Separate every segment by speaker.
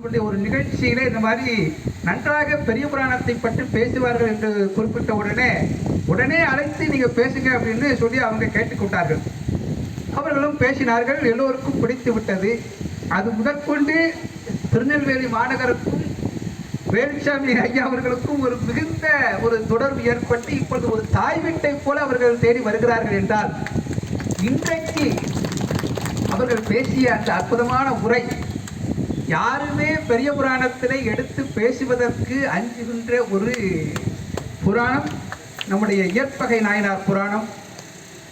Speaker 1: ஒரு நிகழ்ச்சியிலே இந்த மாதிரி நன்றாக பெரிய புராணத்தை பற்றி பேசுவார்கள் என்று குறிப்பிட்ட உடனே அழைத்து நீங்க பேசுங்க அப்படின்னு சொல்லி அவங்க கேட்டுக்கொண்டார்கள். அவர்களும் பேசினார்கள். எல்லோருக்கும் பிடித்து விட்டது. அது முதற்கொண்டு திருநெல்வேலி மாநகருக்கும் வேலுச்சாமி ஐயா அவர்களுக்கும் ஒரு மிகுந்த ஒரு தொடர்பு ஏற்பட்டு இப்பொழுது ஒரு தாய் வீட்டை போல அவர்கள் தேடி வருகிறார்கள் என்றால், இன்றைக்கு அவர்கள் பேசிய அந்த அற்புதமான உரை யாருமே பெரிய புராணத்திலே எடுத்து பேசுவதற்கு அஞ்சுகின்ற ஒரு புராணம் நம்முடைய இயற்பகை நாயனார் புராணம்,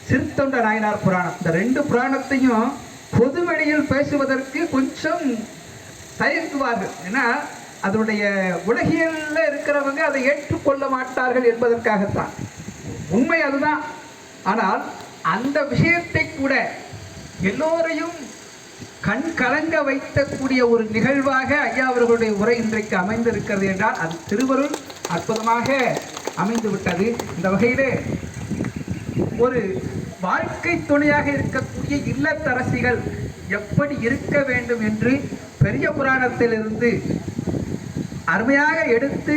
Speaker 1: சிறுத்தொண்ட நாயனார் புராணம். இந்த ரெண்டு புராணத்தையும் பொது வெளியில் பேசுவதற்கு கொஞ்சம் தயங்குவார்கள். ஏன்னா அதனுடைய உலகியலில் இருக்கிறவங்க அதை ஏற்றுக்கொள்ள மாட்டார்கள் என்பதற்காகத்தான். உண்மை அதுதான். ஆனால் அந்த விஷயத்தை கூட எல்லோரையும் கண் கலங்க வைக்கக்கூடிய ஒரு நிகழ்வாக ஐயா அவர்களுடைய உரை இன்றைக்கு அமைந்திருக்கிறது என்றால் அது திருவருள் அற்புதமாக அமைந்து விட்டது. இந்த வகையிலே ஒரு வாழ்க்கை துணையாக இருக்கக்கூடிய இல்லத்தரசிகள் எப்படி இருக்க வேண்டும் என்று பெரிய புராணத்திலிருந்து அருமையாக எடுத்து,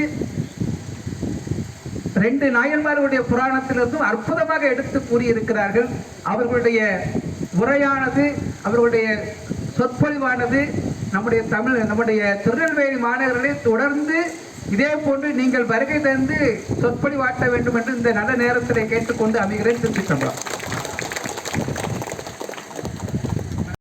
Speaker 1: ரெண்டு நாயன்மார்களுடைய புராணத்திலிருந்தும் அற்புதமாக எடுத்து கூறியிருக்கிறார்கள். அவர்களுடைய உரையானது, அவர்களுடைய சொற்பொழிவானது நம்முடைய திருநெல்வேலி மாநகரிலே தொடர்ந்து இதே போன்று நீங்கள் வருகை தந்து சொற்பொழிவாட்ட வேண்டும் என்று இந்த நல்ல நேரத்தில் கேட்டுக்கொண்டு அமைகிறேன். திருச்சி சம்பளம்.